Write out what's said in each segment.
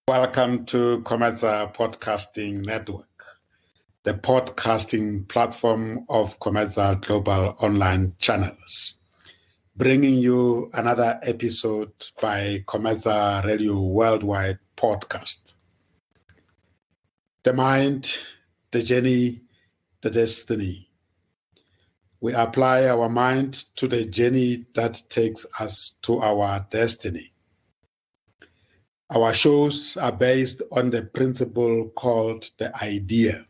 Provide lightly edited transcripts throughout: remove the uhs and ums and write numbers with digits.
Welcome to COMETSA Podcasting Network, the podcasting platform of COMETSA Global Online Channels, bringing you another episode by COMETSA Radio Worldwide Podcast. The mind, the journey, the destiny. We apply our mind to the journey that takes us to our destiny. Our shows are based on the principle called the idea.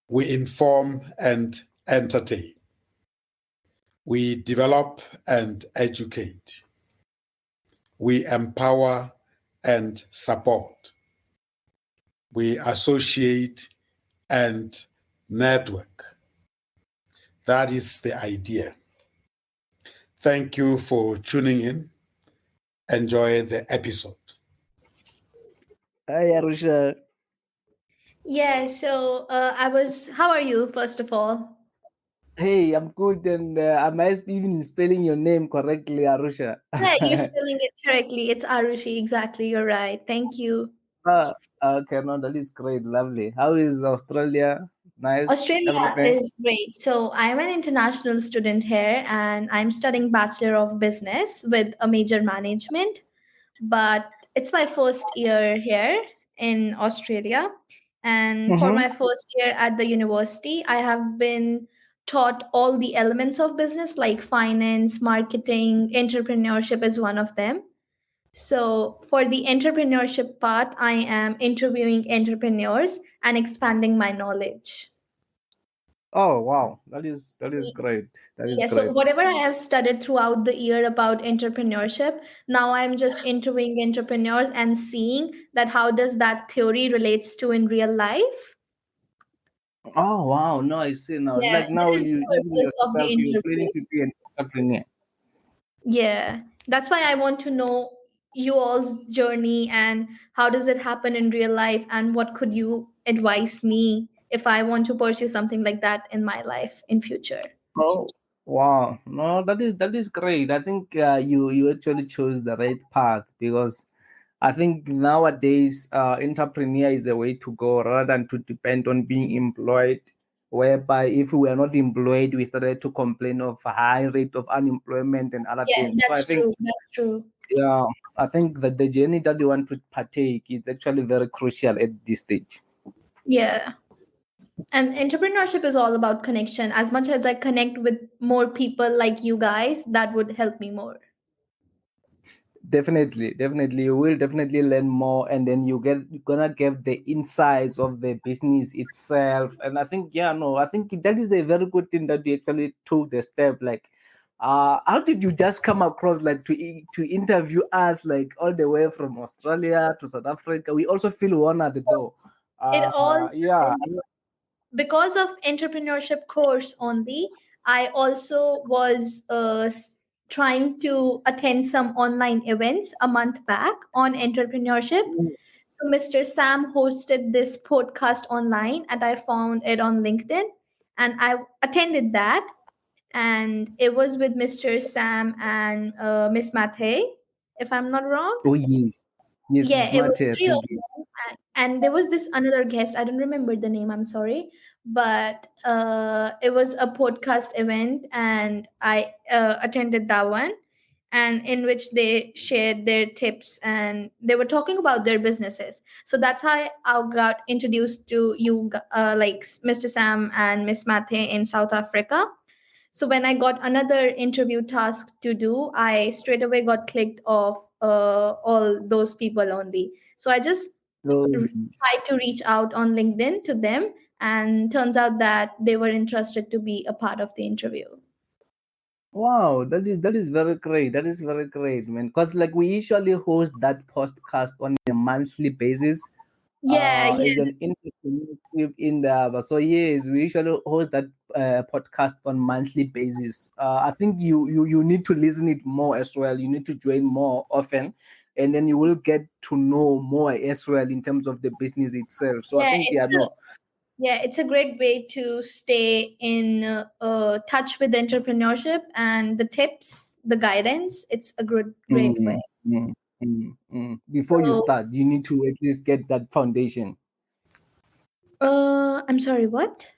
We inform and entertain. We develop and educate. We empower and support. We associate and network. That is the idea. Thank you for tuning in. Enjoy the episode. Hi, Aarushi. Yeah, so how are you, first of all? Hey, I'm good, and am I even spelling your name correctly, Aarushi? Yeah, you're spelling it correctly. It's Aarushi, exactly. You're right. Thank you. Okay, no, that is great, lovely. How is Australia? Nice, Australia everything. is great. So I'm an international student here and I'm studying Bachelor of Business with a major management. But it's my first year here in Australia. And for Mm-hmm. my first year at the university, I have been taught all the elements of business like finance, marketing, entrepreneurship is one of them. So for the entrepreneurship part, I am interviewing entrepreneurs and expanding my knowledge. Oh wow, that is great. That is Yeah, so great. whatever I have studied throughout the year about entrepreneurship, now I'm just interviewing entrepreneurs and seeing that how does that theory relates to in real life. Oh wow, no, I see now. Yeah, Like this now is the you even purpose of the yourself, you're planning to interviews. be an entrepreneur. Yeah, that's why I want to know you all's journey and how does it happen in real life and what could you advise me if I want to pursue something like that in my life in future. Oh wow, no, that is great. I think you actually chose the right path because I think nowadays entrepreneur is a way to go rather than to depend on being employed. Whereby if we were not employed, we started to complain of a high rate of unemployment and other Yeah, things. So I that's think true. That's true. yeah, I think that the journey that you want to partake is actually very crucial at this stage. Yeah. And entrepreneurship is all about connection. As much as I connect with more people like you guys, that would help me more. Definitely, you will definitely learn more, and then you're gonna get the insights of the business itself. And I think, yeah, no, I think that is the very good thing that you actually took the step. Like, how did you just come across like to interview us like all the way from Australia to South Africa? We also feel honored though. It all Yeah. because of entrepreneurship course only. I also was trying to attend some online events a month back on entrepreneurship. So Mr. Sam hosted this podcast online and I found it on LinkedIn and I attended that, and it was with Mr. Sam and Miss Mathe, if I'm not wrong. Oh yes, Yeah, Miss it was Mate, three of thank you. them, and there was this another guest. I don't remember the name. I'm sorry, but it was a podcast event, and I attended that one, and in which they shared their tips and they were talking about their businesses. So that's how I got introduced to you, like Mr. Sam and Miss Mathe in South Africa. So when I got another interview task to do, I straight away got clicked off all those people only. So I just So, tried to reach out on LinkedIn to them, and turns out that they were interested to be a part of the interview. wow, that is very great. That is very great, man. Because like we usually host that podcast on a monthly basis, Yeah, as yeah, an entrepreneurship in the so yes, we usually host that podcast on monthly basis. I think you need to listen it more as well. You need to join more often, and then you will get to know more as well in terms of the business itself. So I yeah. think yeah, no. It's a great way to stay in touch with entrepreneurship and the tips, the guidance. It's a great way. Mm, mm. Before you So, start, you need to at least get that foundation. I'm sorry, what?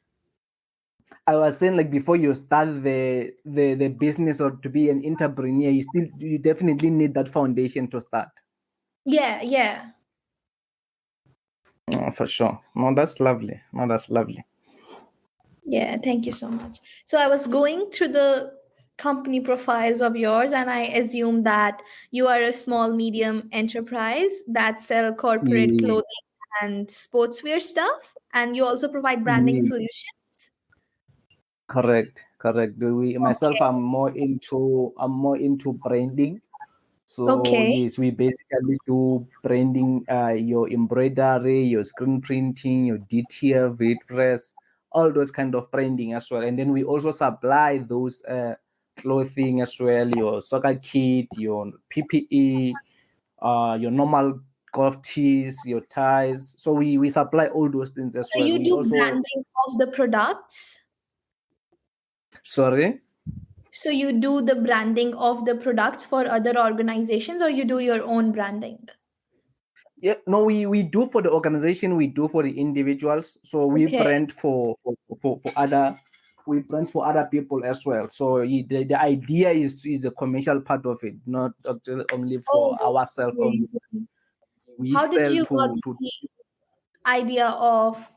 I was saying, like, before you start the business or to be an entrepreneur, you definitely need that foundation to start. Yeah, yeah. For sure. No, that's lovely. No, that's lovely. Yeah, thank you so much. So I was going through the company profiles of yours, and I assume that you are a small medium enterprise that sell corporate Yeah, clothing and sportswear stuff, and you also provide branding yeah. solutions. Correct. Myself, Okay. I'm more into branding. So Okay. yes, we basically do branding, your embroidery, your screen printing, your DTF, WordPress, all those kind of branding as well. And then we also supply those clothing as well, your soccer kit, your PPE, your normal golf tees, your ties. So we supply all those things as So well. you We do also, branding of the products. sorry. So you do the branding of the products for other organizations, or you do your own branding? Yeah, no, we do for the organization, we do for the individuals. So we Okay. brand for other, we brand for other people as well. So the idea is a commercial part of it, not actually only for Oh, ourselves very only. good. We How did sell you got to the idea of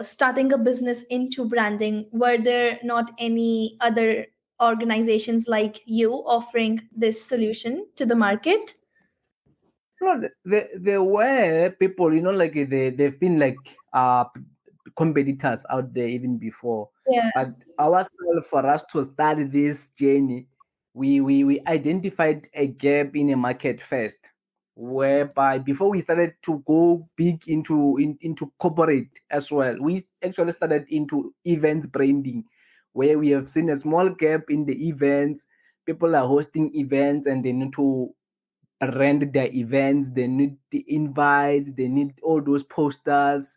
starting a business into branding? Were there not any other organizations like you offering this solution to the market? no, there were people, like they've been like competitors out there even before. Yeah. But ourselves, for us to start this journey, we identified a gap in a market first, whereby before we started to go big into corporate as well, we actually started into events branding, where we have seen a small gap in the events. People are hosting events and they need to rent their events, they need the invites, they need all those posters,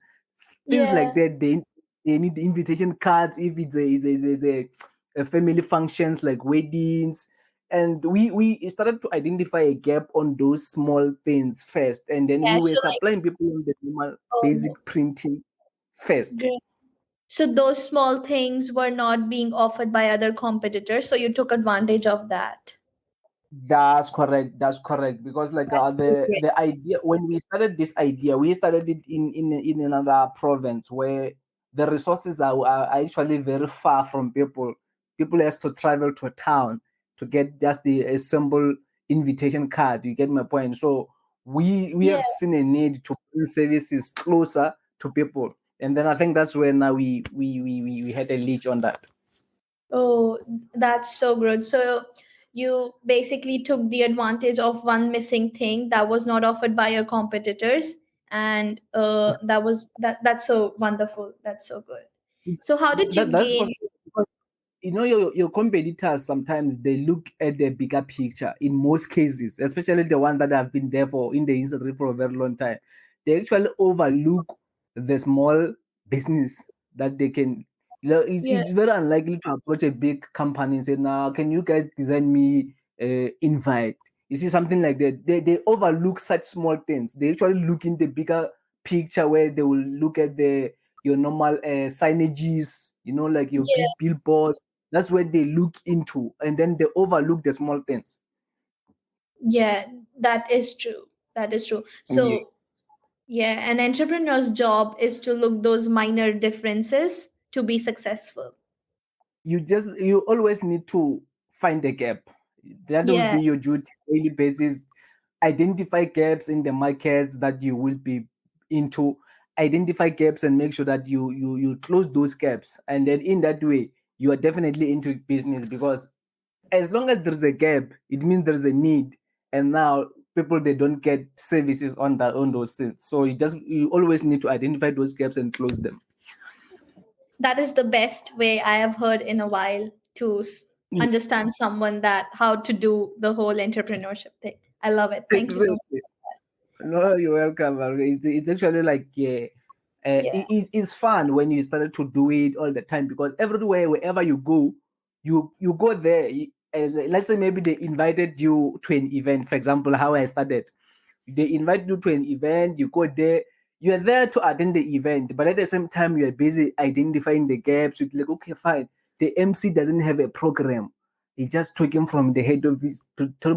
things like Yeah. that. They need the invitation cards if it's a family functions like weddings. And we started to identify a gap on those small things first, and then we Yeah. were So like, supplying people in the normal oh, basic printing first. great. So those small things were not being offered by other competitors, so you took advantage of that. That's correct. That's correct. Because like That's so great. the idea, when we started this idea, we started it in another province where the resources are actually very far from people. People has to travel to a town to get just a simple invitation card. You get my point. So we Yeah. have seen a need to bring services closer to people, and then I think that's where now we had a leech on that. Oh, that's so good. So you basically took the advantage of one missing thing that was not offered by your competitors, and that's so wonderful. That's so good. So how did you That's for gain? sure. Because your competitors sometimes they look at the bigger picture in most cases, especially the ones that have been there for in the industry for a very long time. They actually overlook the small business that they can. Yeah, It's very unlikely to approach a big company and say, "Now, can you guys design me invite?" You see something like that. They overlook such small things. They actually look in the bigger picture where they will look at your normal signages, like your yeah, big billboards. That's where they look into, and then they overlook the small things. yeah. That is true. That is true. Yeah. So yeah, an entrepreneur's job is to look those minor differences to be successful. You always need to find a gap. That will Yeah, be your duty daily basis. Identify gaps in the markets that you will be into. Identify gaps and make sure that you close those gaps, and then in that way you are definitely into business. Because as long as there's a gap, it means there's a need, and now people they don't get services on those things. So you always need to identify those gaps and close them. that is the best way I have heard in a while to understand someone that how to do the whole entrepreneurship thing. I love it. Thank you so much. Exactly. No, you're welcome. It's actually like, yeah, Yeah, it's fun when you started to do it all the time, because everywhere, wherever you go, you go there. Let's say maybe they invited you to an event, for example, how I started. They invite you to an event, you go there, you're there to attend the event, but at the same time, you're busy identifying the gaps. It's like, okay, fine. The MC doesn't have a program. He's just talking from the head of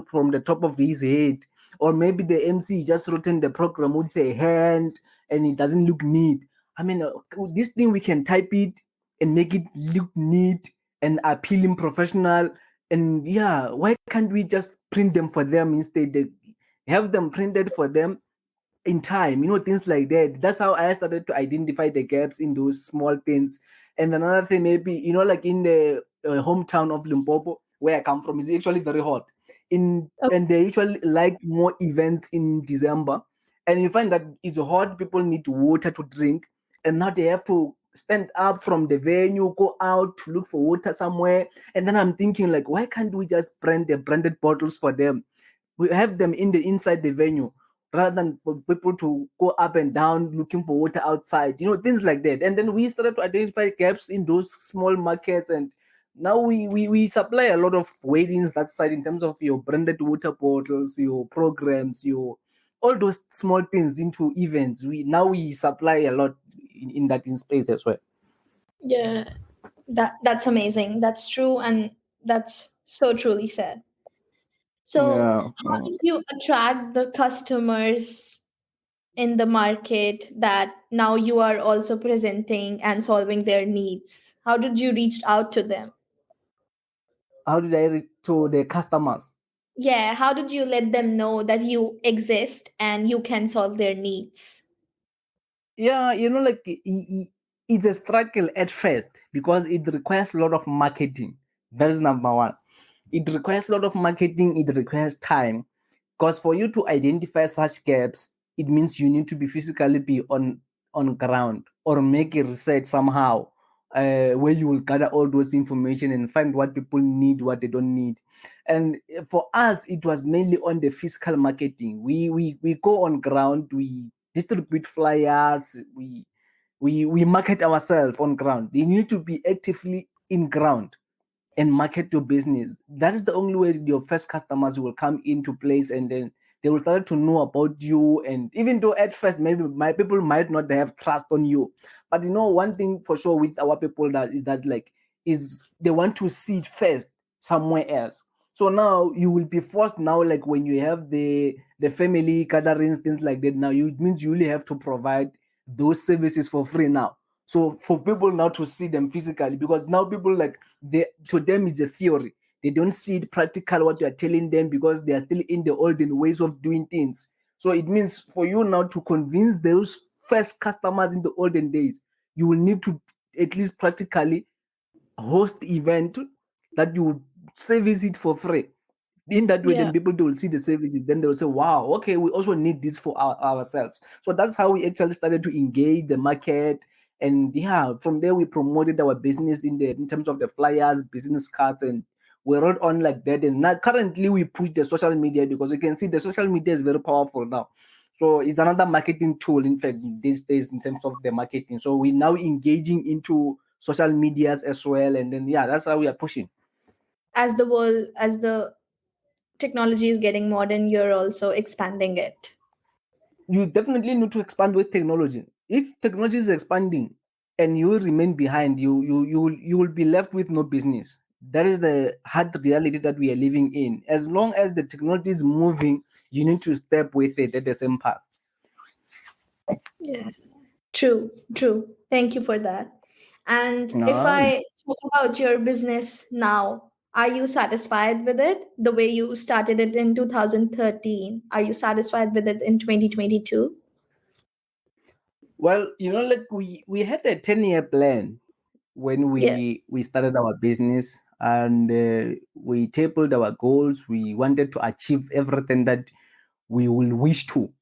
from the top of his head. Or maybe the MC just written the program with a hand and it doesn't look neat. I mean, this thing, we can type it and make it look neat and appealing, professional. And yeah, why can't we just print them for them instead? They have them printed for them in time, things like that. That's how I started to identify the gaps in those small things. And another thing, maybe, like in the hometown of Limpopo, where I come from, is actually very hot. And they usually like more events in December. And you find that it's hot, people need water to drink. And now they have to stand up from the venue, go out to look for water somewhere. And then I'm thinking, like, why can't we just brand the branded bottles for them? We have them inside the venue rather than for people to go up and down looking for water outside, things like that. And then we started to identify gaps in those small markets, and now we supply a lot of weightings that side in terms of your branded water bottles, your programs, your all those small things into events. We supply a lot in that in space as well. Yeah, that's amazing. That's true, and that's so truly said. So, Yeah. how did you attract the customers in the market that now you are also presenting and solving their needs? How did you reach out to them? How did I reach to the customers? Yeah, how did you let them know that you exist and you can solve their needs? Yeah, like it's a struggle at first because it requires a lot of marketing. That's number one. It requires a lot of marketing, it requires time. Because for you to identify such gaps, it means you need to be physically be on ground or make a research somehow, where you will gather all those information and find what people need, what they don't need. And for us, it was mainly on the physical marketing. We go on ground, we distribute flyers, we market ourselves on ground. You need to be actively in ground and market your business. That is the only way your first customers will come into place, and then they will start to know about you. And even though at first maybe my people might not have trust on you, but one thing for sure with our people that is that like is they want to see it first somewhere else. So now you will be forced now, like when you have the family gatherings, things like that. Now it means you really have to provide those services for free now. So for people now to see them physically, because now people like to them it's a theory. They don't see it practical what you are telling them because they are still in the olden ways of doing things. So it means for you now to convince those first customers in the olden days, you will need to at least practically host event that you would service it for free. In that way, Yeah. then people they will see the services, then they will say, wow, okay, we also need this for ourselves. So that's how we actually started to engage the market. And yeah, from there we promoted our business in terms of the flyers, business cards, and we wrote on like that. And now currently we push the social media because you can see the social media is very powerful now. So it's another marketing tool, in fact, these days in terms of the marketing. So we're now engaging into social medias as well. And then yeah, that's how we are pushing. As the technology is getting modern, you're also expanding it. You definitely need to expand with technology. If technology is expanding and you remain behind, you will be left with no business. That is the hard reality that we are living in. As long as the technology is moving, you need to step with it at the same path. Yeah. True. Thank you for that. And if No, I talk about your business now, are you satisfied with it the way you started it in 2013? Are you satisfied with it in 2022? well, like we had a 10-year plan when Yeah. we started our business, and we tabled our goals. We wanted to achieve everything that we will wish to,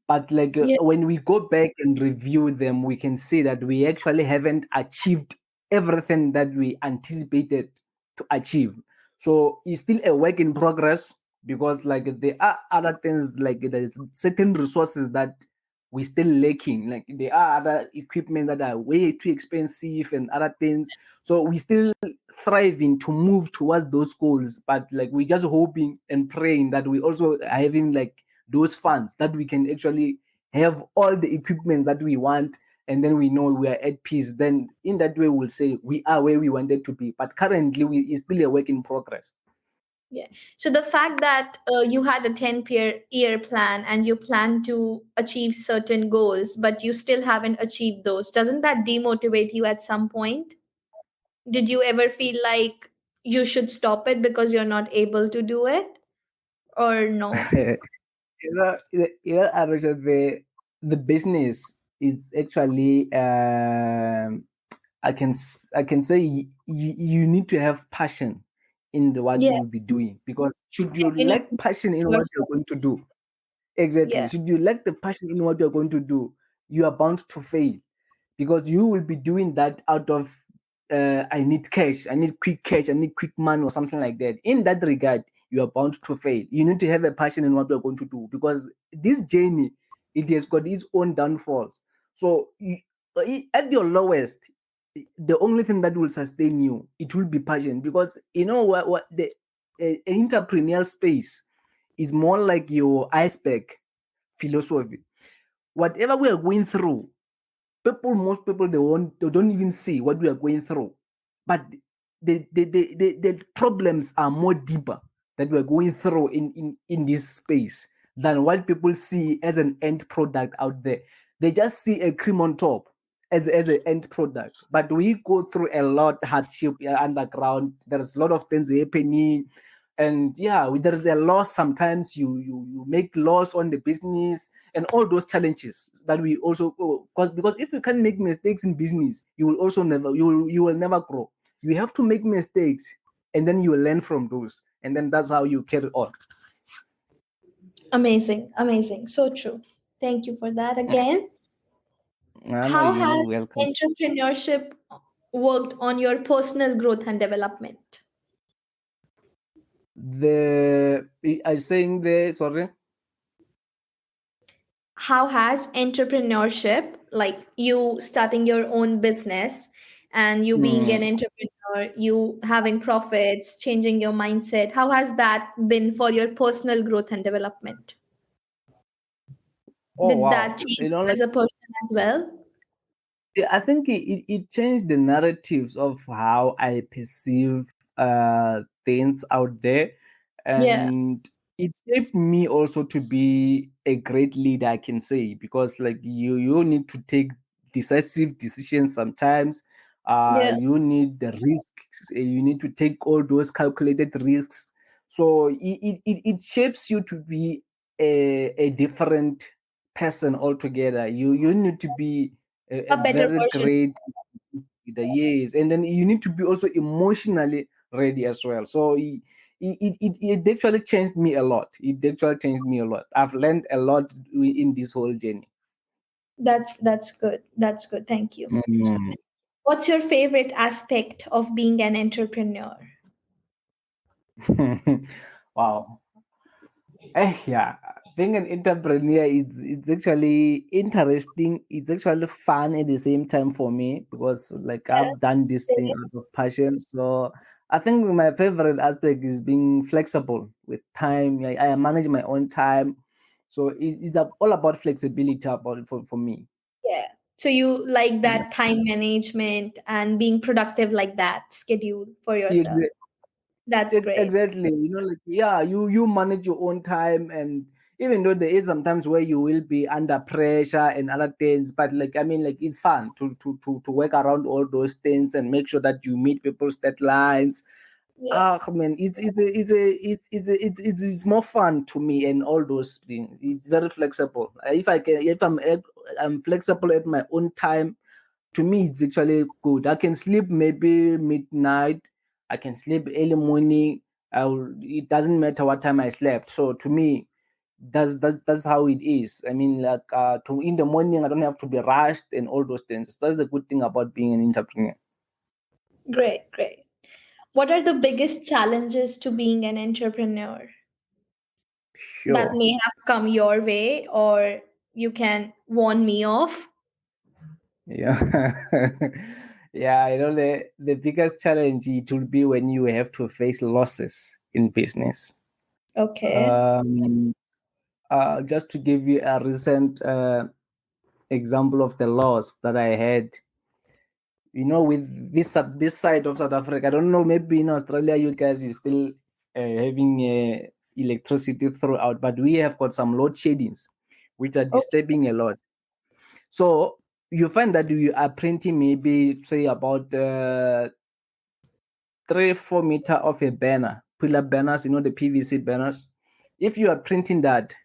but like Yeah. when we go back and review them, we can see that we actually haven't achieved everything that we anticipated to achieve. So it's still a work in progress, because like there are other things, like there's certain resources that we still lacking. Like there are other equipment that are way too expensive and other things. So we still thriving to move towards those goals, but like we just hoping and praying that we also are having like those funds that we can actually have all the equipment that we want, and then we know we are at peace. Then in that way, we'll say we are where we wanted to be. But currently, it's still a work in progress. Yeah. So the fact that you had a 10-year plan and you plan to achieve certain goals, but you still haven't achieved those, doesn't that demotivate you at some point? Did you ever feel like you should stop it because you're not able to do it, or no? Arusha, the business is actually I can say you need to have passion in the what Yeah. you will be doing, because should you You need lack to passion in what you're yourself. going to do, exactly, Yeah. should you lack the passion in what you're going to do, you are bound to fail, because you will be doing that out of I need cash, I need quick cash, I need quick money or something like that. In that regard, you are bound to fail. You need to have a passion in what you're going to do, because this journey, it has got its own downfalls. So at your lowest, the only thing that will sustain you, it will be passion, because you know what the entrepreneurial space is more like your iceberg philosophy. Whatever we are going through, most people, they don't even see what we are going through, but the problems are more deeper that we're going through in this space than what people see as an end product out there. They just see a cream on top as an end product, but we go through a lot hardship underground. There's a lot of things happening, and yeah, there's a loss. Sometimes you make loss on the business, and all those challenges that we also because if you can't make mistakes in business, you will also never you will never grow. You have to make mistakes, and then you will learn from those, and then that's how you carry on. Amazing. Amazing. So true. Thank you for that again. I know, How you has welcome. entrepreneurship worked on your personal growth and development? The I saying the sorry. How has entrepreneurship, like you starting your own business and you being an Mm. entrepreneur, you having profits, changing your mindset, how has that been for your personal growth and development? Oh Did that wow, change you know, you as like a person as well? I think it changed the narratives of how I perceive things out there, Yeah. and it shaped me also to be a great leader, I can say, because like you need to take decisive decisions sometimes. Yeah. You need the risks. You need to take all those calculated risks. So it shapes you to be a different person altogether. You need to be a A better very version. great leader, yes, and then you need to be also emotionally ready as well. So it actually changed me a lot. It actually changed me a lot. I've learned a lot in this whole journey. That's good. That's good. Thank you. Mm. What's your favorite aspect of being an entrepreneur? Wow. Yeah, being an entrepreneur, it's actually interesting. It's actually fun at the same time for me, because like Yeah. I've done this thing Same. out of passion. So I think my favorite aspect is being flexible with time. I manage my own time, so it's all about flexibility about for me. Yeah. So you like that time management and being productive like that schedule for yourself. Yeah. That's great. Exactly. You know, like yeah, you manage your own time, and even though there is sometimes where you will be under pressure and other things, but like I mean, like it's fun to work around all those things and make sure that you meet people's deadlines. Yeah. I mean, it's more fun to me, and all those things. It's very flexible. If I'm flexible at my own time, to me it's actually good. I can sleep maybe midnight, I can sleep early morning. It doesn't matter what time I slept. So to me, that's how it is. I mean, like to in the morning, I don't have to be rushed and all those things. That's the good thing about being an entrepreneur. Great, great. What are the biggest challenges to being an entrepreneur that Sure. may have come your way or you can warn me of? Yeah. Yeah, you know, the biggest challenge it will be when you have to face losses in business. Okay. um just to give you a recent example of the loss that I had. With this side of South Africa, I don't know, maybe in Australia you guys is still having electricity throughout, but we have got some load sheddings, which are disturbing a lot. So you find that you are printing maybe, say, about 3-4 meter of a banner, pull-up banners, the PVC banners. If you are printing that,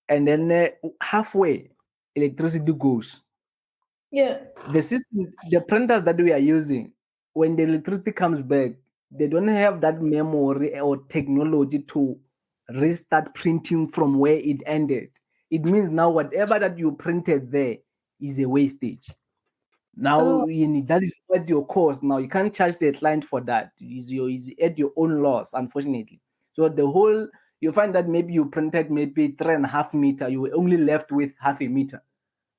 and then halfway electricity goes, the system, the printers that we are using, when the electricity comes back, they don't have that memory or technology to restart printing from where it ended. It means now whatever that you printed there is a wastage. Now that is at your cost. Now you can't charge the client for that. It's at your own loss, unfortunately. So you find that maybe you printed maybe 3.5 meter, you were only left with half a meter.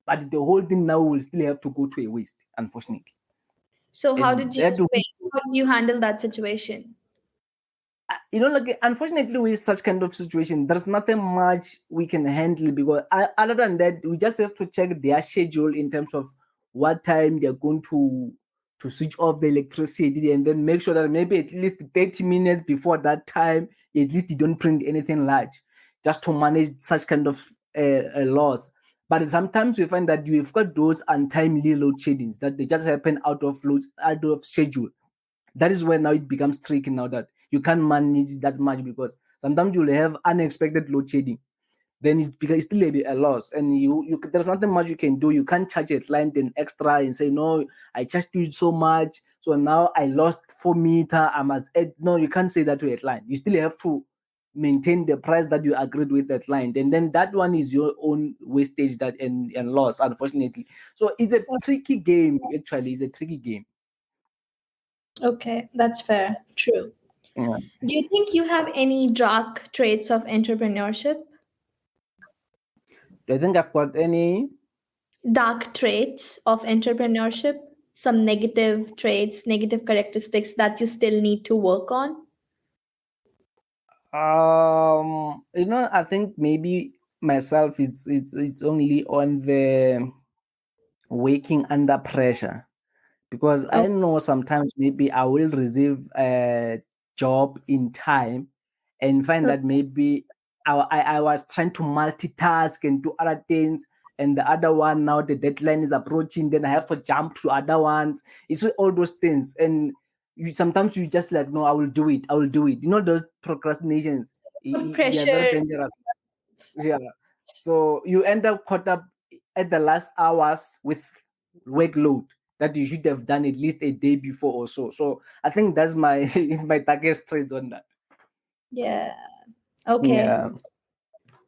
But the whole thing now will still have to go to a waste, unfortunately. So how did you handle that situation? Unfortunately, with such kind of situation, there's nothing much we can handle, because other than that, we just have to check their schedule in terms of what time they're going to switch off the electricity, and then make sure that maybe at least 30 minutes before that time, at least you don't print anything large, just to manage such kind of loss. But sometimes we find that you've got those untimely load sheddings that they just happen out of schedule. That is where now it becomes tricky, now that you can't manage that much, because sometimes you'll have unexpected load shedding. Then it's still a loss, and you there's nothing much you can do. You can't charge a client an extra and say, no, I charged you so much, so now I lost 4 meter, I must add. No, you can't say that to a client. You still have to maintain the price that you agreed with that client, and then that one is your own wastage and loss, unfortunately. So it's a tricky game. Actually, it's a tricky game. Okay, that's fair. True. Yeah. Do you think you have any dark traits of entrepreneurship? Do I think I've got any? Dark traits of entrepreneurship? Some negative traits, negative characteristics that you still need to work on? I think maybe myself, it's only on the working under pressure, because I know sometimes maybe I will receive a job in time and find that maybe I was trying to multitask and do other things, and the other one, now the deadline is approaching, then I have to jump to other ones. It's all those things, and sometimes you just like, no, I will do it. Those procrastinations, they are very Pressure. dangerous. Yeah. So you end up caught up at the last hours with workload that you should have done at least a day before or so. So I think that's my my target traits on that. Yeah. Okay. Yeah.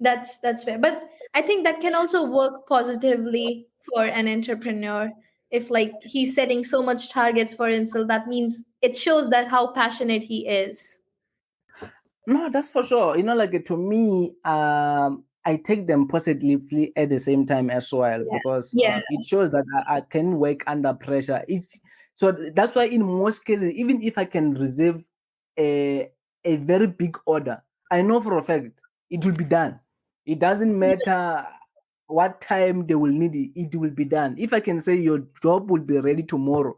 That's fair. But I think that can also work positively for an entrepreneur. If like he's setting so much targets for himself, that means it shows that how passionate he is. No, that's for sure. To me, I take them positively at the same time as well, because Yeah. it shows that I can work under pressure. So that's why in most cases, even if I can receive a very big order, I know for a fact it will be done. It doesn't matter what time they will need it, it will be done. If I can say your job will be ready tomorrow,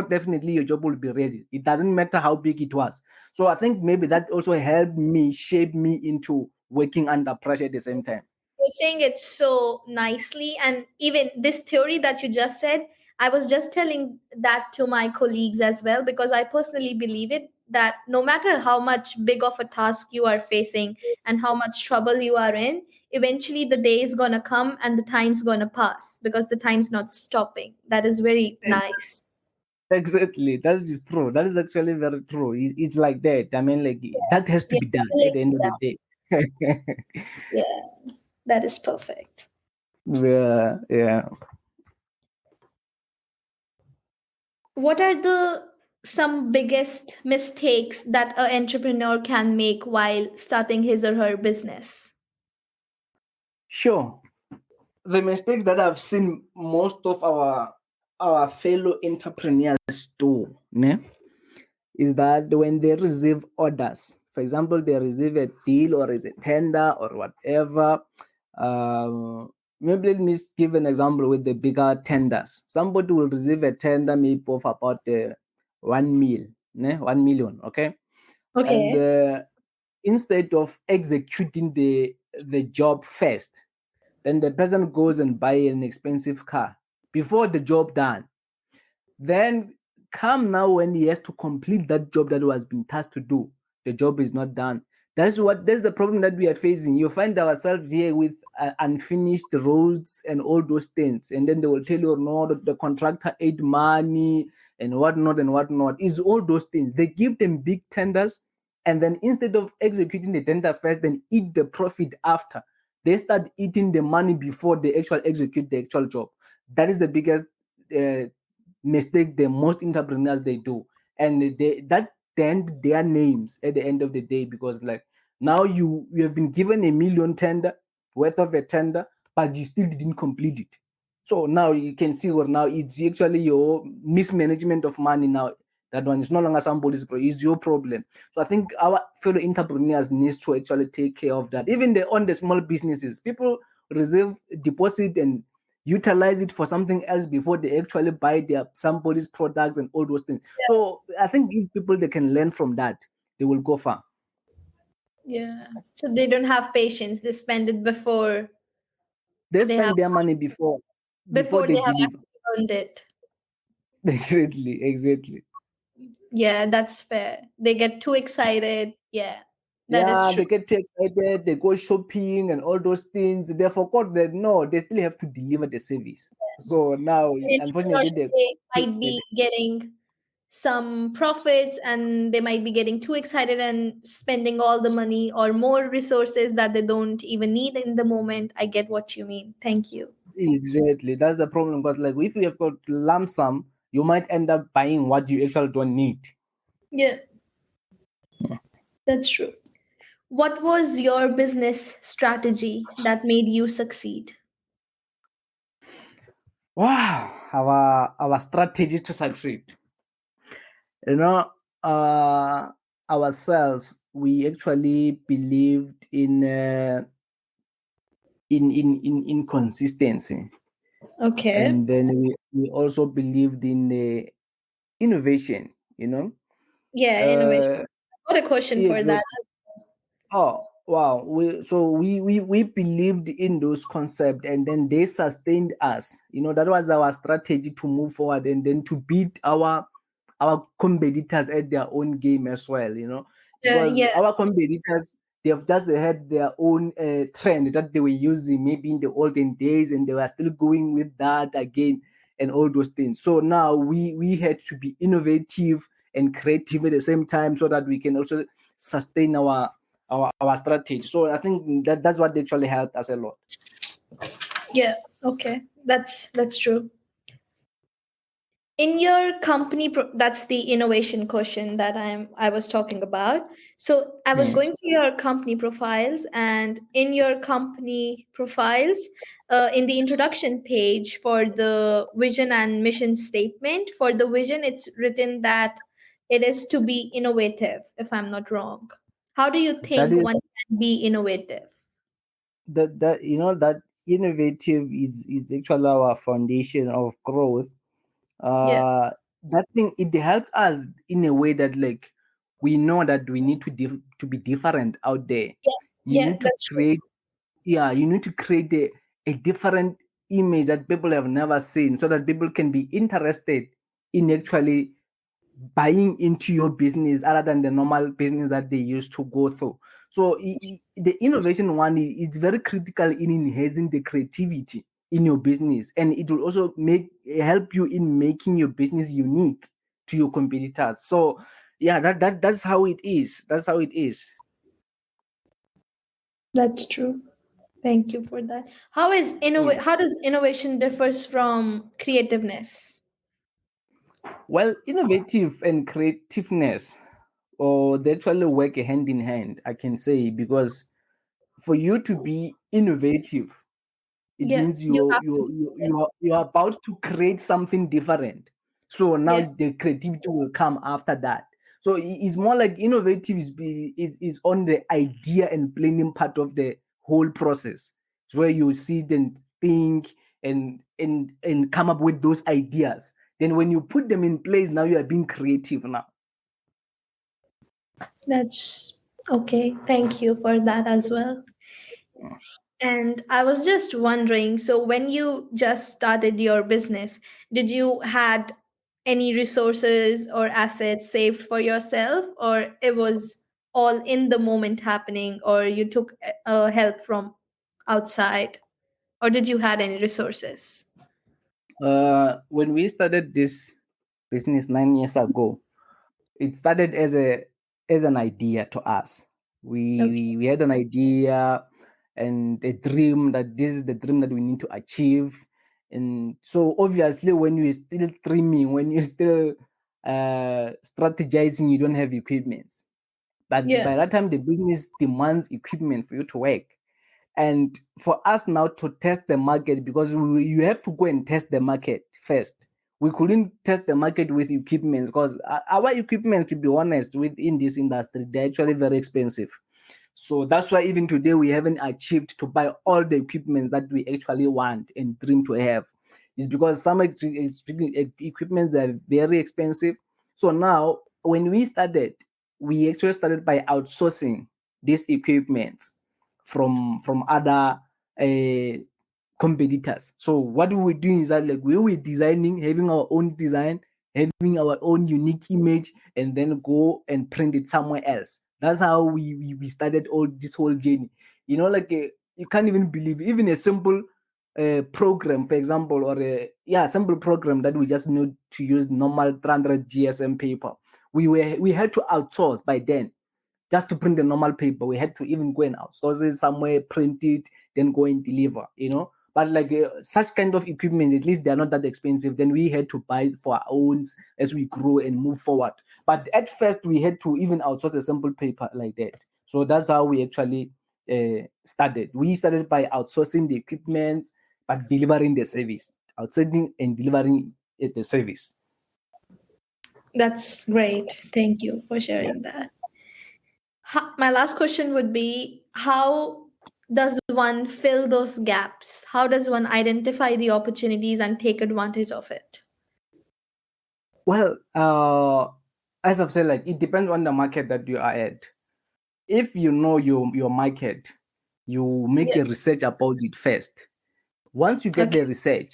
definitely your job will be ready. It doesn't matter how big it was. So I think maybe that also helped me, shape me into working under pressure at the same time. You're saying it so nicely. And even this theory that you just said, I was just telling that to my colleagues as well, because I personally believe it, that no matter how much big of a task you are facing and how much trouble you are in, eventually the day is going to come and the time's going to pass, because the time's not stopping. That is very nice. Exactly. That is true. That is actually very true. It's like that. I mean, like, that has to Yeah, be done I at the end of the day. yeah, that is perfect. Yeah, yeah. What are the some biggest mistakes that an entrepreneur can make while starting his or her business? Sure. The mistakes that I've seen most of our fellow entrepreneurs do, ne, is that when they receive orders For example, they receive a deal or is a tender or whatever. Maybe let me give an example with the bigger tenders. Somebody will receive a tender maybe of about 1 million, okay? And Okay. instead of executing the job first, then the person goes and buy an expensive car before the job done. Then come now when he has to complete that job that was been tasked to do, the job is not done. That's the problem that we are facing. You find ourselves here with unfinished roads and all those things, and then they will tell you no, the contractor ate money and whatnot and whatnot. It's all those things. They give them big tenders, and then instead of executing the tender first, then eat the profit after. They start eating the money before they actually execute the actual job. That is the biggest uh, mistake the most entrepreneurs they do, and that dent their names at the end of the day, because like now you have been given a million tender worth of a tender, but you still didn't complete it. So now you can see where now it's actually your mismanagement of money. Now that one is no longer somebody's problem, it's your problem. So I think our fellow entrepreneurs needs to actually take care of that. Even on the small businesses, people receive deposit and utilize it for something else before they actually buy their somebody's products and all those things. So I think if people they can learn from that, they will go far. Yeah. So they don't have patience. They spend it They they have spend their money before before they they have deliver. actually earned it. Exactly. Yeah, that's fair. They get too excited. Yeah, that is Yeah, true. they get too excited, they go shopping and all those things. They forgot that no, they still have to deliver the service. So now, In unfortunately, entrepreneurship, they they might be getting some profits and they might be getting too excited and spending all the money or more resources that they don't even need in the moment. I get what you mean. Thank you. exactly, that's the problem. Because like if you have got lump sum, you might end up buying what you actually don't need. Yeah, that's true. What was your business strategy that made you succeed? Wow, our strategy to succeed. You know, ourselves, we actually believed in consistency, Okay. and then we also believed in the innovation. You know, Yeah, innovation. uh, What a question yeah, for that. oh wow! We believed in those concepts, and then they sustained us. You know, that was our strategy to move forward, and then to beat our competitors at their own game as well. You know, because Yeah, our competitors, they've just had their own trend that they were using maybe in the olden days, and they were still going with that again and all those things. So now we had to be innovative and creative at the same time, so that we can also sustain our strategy. So I think that's what actually helped us a lot. yeah. Okay, that's true. In your that's the innovation question that I was talking about. So I was Mm. going through your company profiles, and in your company profiles, in the introduction page for the vision and mission statement, for the vision it's written that it is to be innovative, if I'm not wrong. How do you That think is one can be innovative? that you know that innovative is actually our foundation of growth. Yeah, That thing, it helped us in a way that like we know that we need to be different out there. yeah, You yeah, need to that's true. create, yeah, you need to create a different image that people have never seen, so that people can be interested in actually buying into your business other than the normal business that they used to go through. So the innovation one is very critical in enhancing the creativity in your business, and it will also make help you in making your business unique to your competitors. So yeah, that's how it is. That's how it is. That's true. Thank you for that. Mm. How does innovation differs from creativeness? Well, innovative and creativeness, or they actually work hand in hand, I can say, because for you to be innovative, it Yeah, means you have to. you're about to create something different. So now Yeah, the creativity will come after that. So it's more like innovative is on the idea and planning part of the whole process. It's where you sit and think and come up with those ideas. Then when you put them in place, now you are being creative now. That's okay. Thank you for that as well. And I was just wondering, so when you just started your business, did you had any resources or assets saved for yourself, or it was all in the moment happening, or you took help from outside, or did you had any resources? When we started this business 9 years ago, it started as an idea to us. Okay. We had an idea and a dream that this is the dream that we need to achieve. And so obviously when you're still dreaming, when you're still strategizing, you don't have equipment. But Yeah. by that time the business demands equipment for you to work. And for us now to test the market, because you have to go and test the market first. We couldn't test the market with equipment because our equipment, to be honest, within this industry, they're actually very expensive. So that's why even today we haven't achieved to buy all the equipment that we actually want and dream to have. It's because some equipment that are very expensive. So now when we started, we actually started by outsourcing this equipment from other competitors. So what we were doing is that like we were designing, having our own design, having our own unique image, and then go and print it somewhere else. That's how we started all this whole journey. Like you can't even believe even a simple program, for example, or a simple program that we just need to use normal 300 GSM paper. We had to outsource by then just to print the normal paper. We had to even go and outsource it somewhere, print it, then go and deliver. But like such kind of equipment, at least they're not that expensive. Then we had to buy it for our own as we grow and move forward. But at first, we had to even outsource a simple paper like that. So that's how we actually started. We started by outsourcing the equipment, but delivering the service, outsourcing and delivering the service. That's great. Thank you for Yeah. sharing that. My last question would be, how does one fill those gaps? How does one identify the opportunities and take advantage of it? Well, as I've said, like it depends on the market that you are at. If you know your market, you make Yeah. a research about it first. Once you get Okay. the research,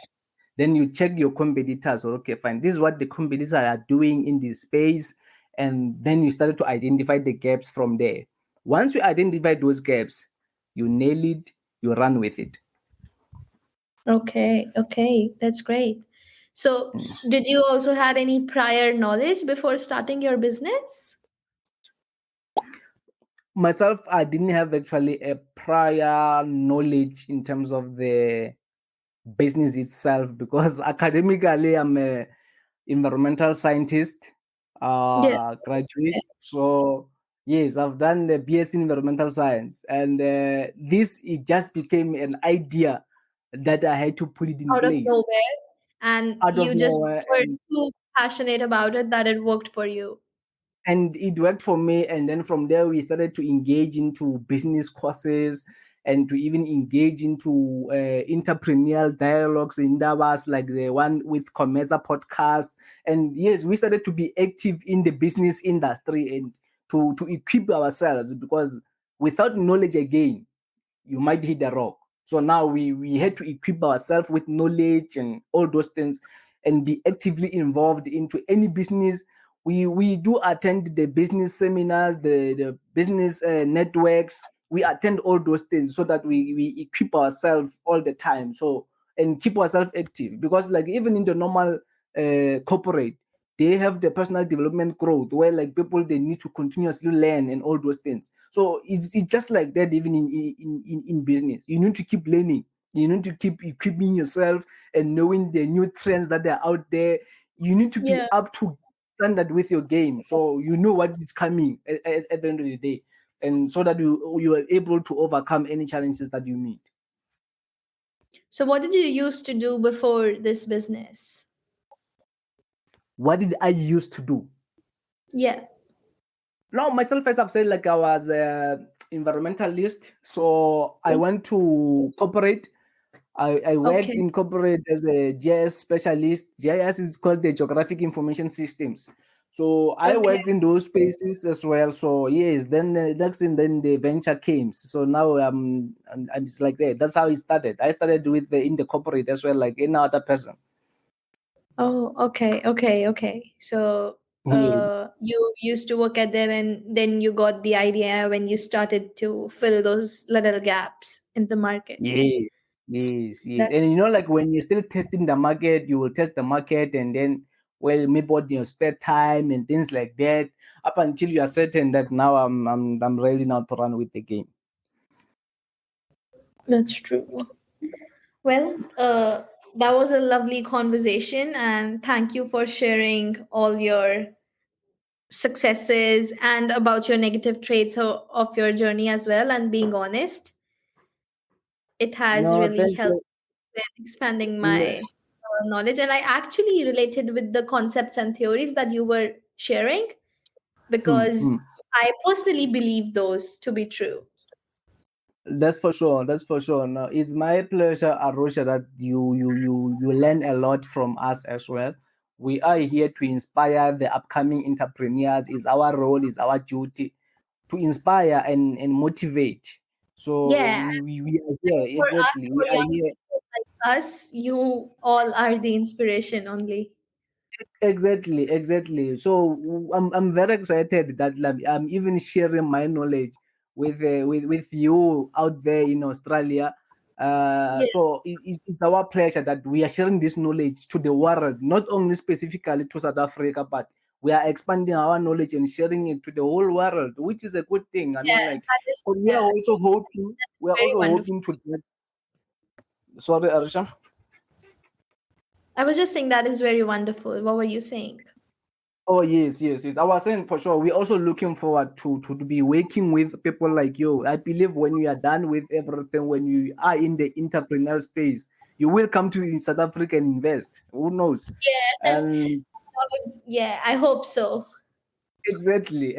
then you check your competitors. Okay, fine. This is what the competitors are doing in this space, and then you started to identify the gaps from there. Once you identify those gaps, you nail it. You run with it. Okay. Okay. That's great. So, did you also had any prior knowledge before starting your business? Myself, I didn't have actually a prior knowledge in terms of the business itself because academically I'm a environmental scientist Yeah. graduate. So yes, I've done the BS in environmental science, and this it just became an idea that I had to put it in Out of place nowhere, and out of you just nowhere. were too passionate about it that it worked for you. And it worked for me. And then from there we started to engage into business courses and to even engage into entrepreneurial dialogues in INDABAs, like the one with COMETSA podcast. And yes, we started to be active in the business industry and to equip ourselves, because without knowledge, again, you might hit the rock. So now we had to equip ourselves with knowledge and all those things and be actively involved into any business. We do attend the business seminars, the business networks. We attend all those things so that we equip ourselves all the time. So and keep ourselves active, because like even in the normal corporate, they have the personal development growth where like people they need to continuously learn and all those things. So it's just like that. Even in business, you need to keep learning, you need to keep equipping yourself and knowing the new trends that are out there. You need to be Yeah. up to standard with your game, so you know what is coming at the end of the day, and so that you are able to overcome any challenges that you meet. So, what did you used to do before this business? What did I used to do? Yeah. No, myself, as I've said, like I was environmentalist, so I went to corporate. I worked Okay. in corporate as a GIS specialist. GIS is called the Geographic Information Systems. So I Okay. worked in those spaces as well. So yes, then next thing, then the venture came. So now and it's like that. That's how it started. I started with in the corporate as well, like any other person. Oh, okay. So, you used to work at there, and then you got the idea when you started to fill those little gaps in the market. Yes, yes. That's And like when you're still testing the market, you will test the market and then, well, maybe on your spare time and things like that, up until you are certain that now I'm ready now to run with the game. that's true. Well, that was a lovely conversation, and thank you for sharing all your successes and about your negative traits of your journey as well, and being honest. It has No, really thanks. helped in expanding my knowledge, and I actually related with the concepts and theories that you were sharing because Mm. I personally believe those to be true. That's for sure. That's for sure. No, it's my pleasure, Arusha, that you learn a lot from us as well. We are here to inspire the upcoming entrepreneurs. Is our role, is our duty to inspire and motivate. So Yeah, we are here. for us, Exactly. for We are young here. people like us, you all are the inspiration only. Exactly. So I'm very excited that like, I'm even sharing my knowledge with you out there in Australia. Yeah, So it's our pleasure that we are sharing this knowledge to the world, not only specifically to South Africa, but we are expanding our knowledge and sharing it to the whole world, which is a good thing. I mean, yeah, like, that is, 'cause yeah, we are very also wonderful. hoping to get. Sorry, Arisha. I was just saying that is very wonderful. What were you saying? Oh yes. I was saying for sure. We're also looking forward to be working with people like you. I believe when you are done with everything, when you are in the entrepreneurial space, you will come to South Africa and invest. Who knows? Yeah, And yeah, I hope so. exactly.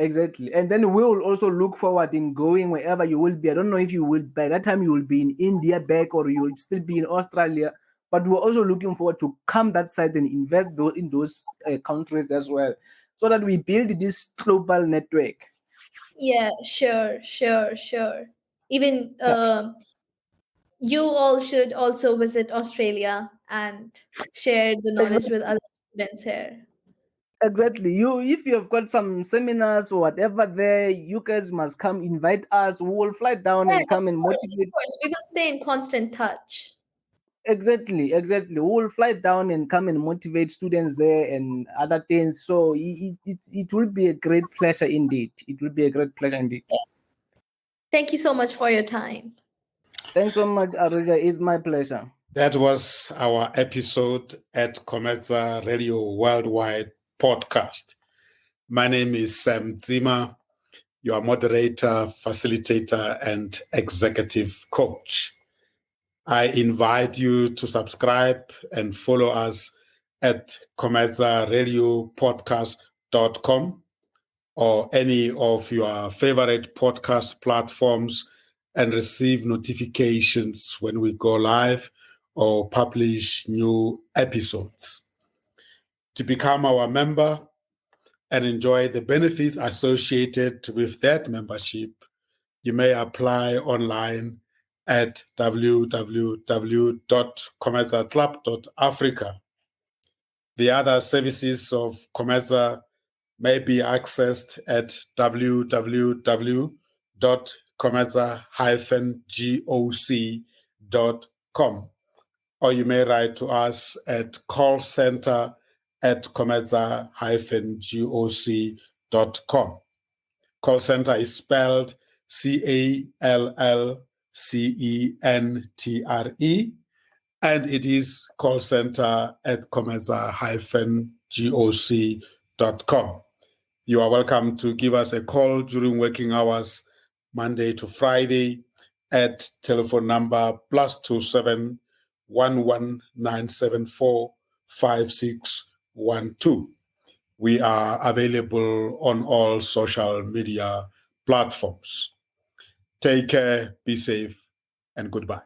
And then we'll also look forward in going wherever you will be. I don't know if you will by that time you will be in India back or you will still be in Australia. But we're also looking forward to come that side and invest in those countries as well, so that we build this global network. Yeah, sure. Even Yeah, you all should also visit Australia and share the knowledge with other students here. exactly. If you have got some seminars or whatever there, you guys must come invite us. We will fly down Yeah, and come and of motivate. course. We will stay in constant touch. Exactly. We will fly down and come and motivate students there and other things. So it will be a great pleasure indeed. It will be a great pleasure indeed. Yeah. Thank you so much for your time. Thanks so much, Arija. It's my pleasure. That was our episode at COMETSA Radio Worldwide podcast. My name is Sam Zima, your moderator, facilitator, and executive coach. I invite you to subscribe and follow us at cometsaradiopodcast.com or any of your favorite podcast platforms and receive notifications when we go live or publish new episodes. To become our member and enjoy the benefits associated with that membership, you may apply online at www.cometsaclub.africa. The other services of COMETSA may be accessed at www.comeza-goc.com, or you may write to us at callcenter@comeza-goc.com. Call center is spelled CALLCENTRE, and it is call center at comeza-goc.com. You are welcome to give us a call during working hours, Monday to Friday, at telephone number +27 11974 5612. We are available on all social media platforms. Take care, be safe, and goodbye.